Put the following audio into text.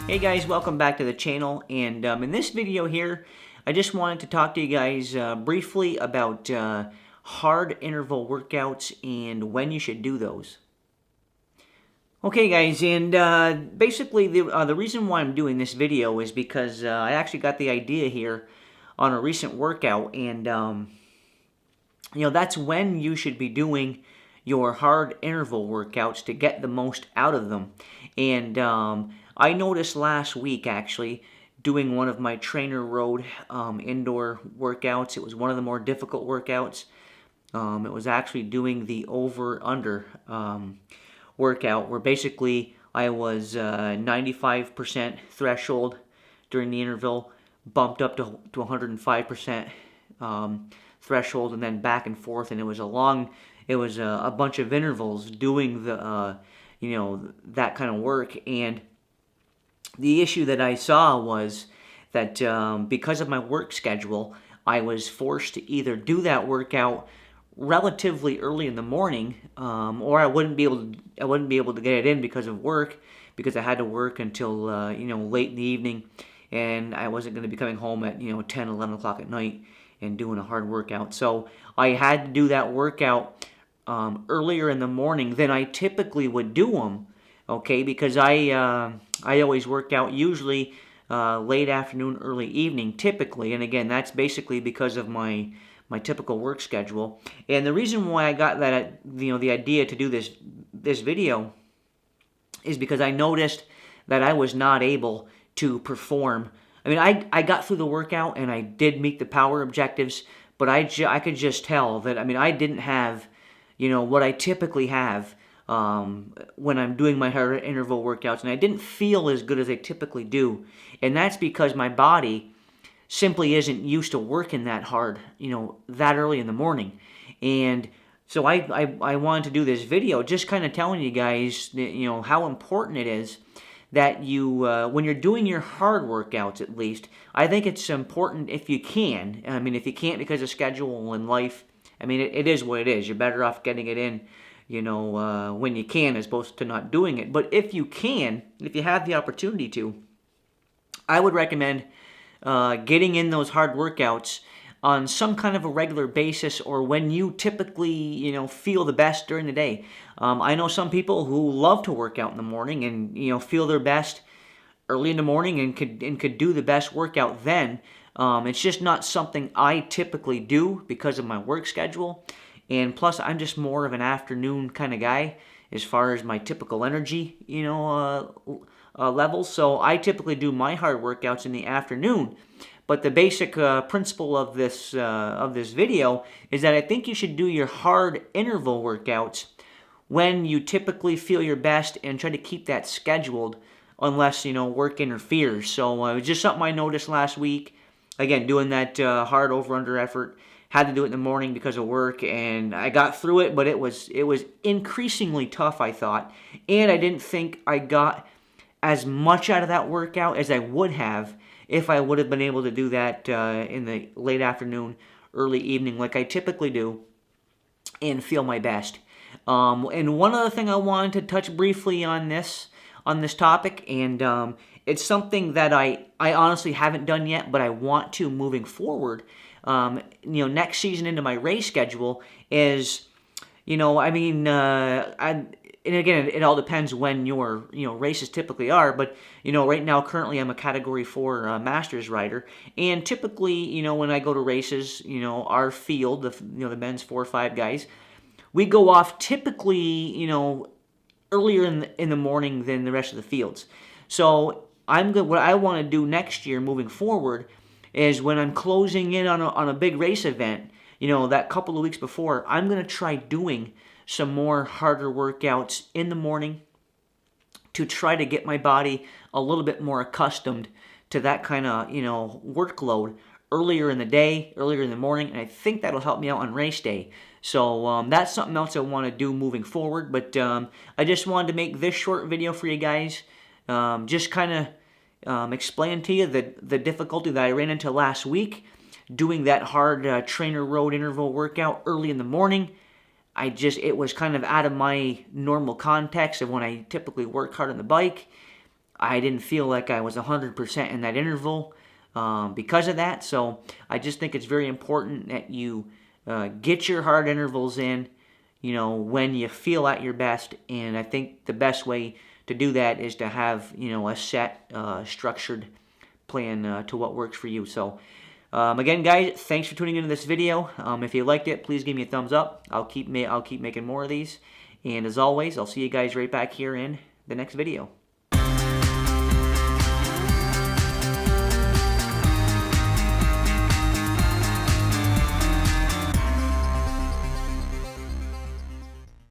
Hey guys, welcome back to the channel, and in this video here, I just wanted to talk to you guys briefly about hard interval workouts and when you should do those. Okay guys, and basically the reason why I'm doing this video is because I actually got the idea here on a recent workout, and that's when you should be doing your hard interval workouts to get the most out of them. And I noticed last week, actually, doing one of my Trainer Road indoor workouts. It was one of the more difficult workouts. It was actually doing the over-under workout, where basically I was 95% threshold during the interval, bumped up to 105% threshold, and then back and forth. And it was a bunch of intervals doing the that kind of work. And the issue that I saw was that because of my work schedule, I was forced to either do that workout relatively early in the morning, or I wouldn't be able to get it in because of work, because I had to work until late in the evening, and I wasn't going to be coming home at 10, 11 o'clock at night and doing a hard workout. So I had to do that workout earlier in the morning than I typically would do them. Okay, because I always work out usually late afternoon, early evening, typically, and again, that's basically because of my typical work schedule. And the reason why I got that, the idea to do this video is because I noticed that I was not able to perform. I mean, I got through the workout and I did meet the power objectives, but I could just tell that, I didn't have, what I typically have when I'm doing my hard interval workouts, and I didn't feel as good as I typically do. And that's because my body simply isn't used to working that hard, that early in the morning. And so I wanted to do this video just kind of telling you guys, how important it is that you, when you're doing your hard workouts at least, I think it's important if you can. If you can't because of schedule and life, it is what it is. You're better off getting it in, when you can, as opposed to not doing it. But if you can, if you have the opportunity to, I would recommend getting in those hard workouts on some kind of a regular basis, or when you typically, feel the best during the day. I know some people who love to work out in the morning and, feel their best early in the morning and could do the best workout then. It's just not something I typically do because of my work schedule. And plus, I'm just more of an afternoon kind of guy as far as my typical energy, levels. So I typically do my hard workouts in the afternoon. But the basic principle of this video is that I think you should do your hard interval workouts when you typically feel your best, and try to keep that scheduled unless work interferes. So it was just something I noticed last week. Again, doing that hard over-under effort. Had to do it in the morning because of work, and I got through it, but it was increasingly tough, I thought. And I didn't think I got as much out of that workout as I would have if I would have been able to do that in the late afternoon, early evening, like I typically do, and feel my best. And one other thing I wanted to touch briefly on this topic, and it's something that I honestly haven't done yet, but I want to moving forward. Next season into my race schedule is, and again, it all depends when your, races typically are, but, right now, currently I'm a Category 4 Masters rider, and typically, when I go to races, our field, the men's 4 or 5 guys, we go off typically, earlier in the morning than the rest of the fields. So what I want to do next year moving forward is, when I'm closing in on a big race event, that couple of weeks before, I'm going to try doing some more harder workouts in the morning to try to get my body a little bit more accustomed to that kind of, workload earlier in the day, earlier in the morning, and I think that'll help me out on race day. So that's something else I want to do moving forward, but I just wanted to make this short video for you guys, just kind of explain to you the difficulty that I ran into last week doing that hard Trainer Road interval workout early in the morning. It was kind of out of my normal context of when I typically work hard on the bike. I didn't feel like I was 100% in that interval because of that. So I just think it's very important that you get your hard intervals in, when you feel at your best. And I think the best way to do that is to have, a set, structured plan to what works for you. So again, guys, thanks for tuning into this video. If you liked it, please give me a thumbs up. I'll keep making more of these. And as always, I'll see you guys right back here in the next video.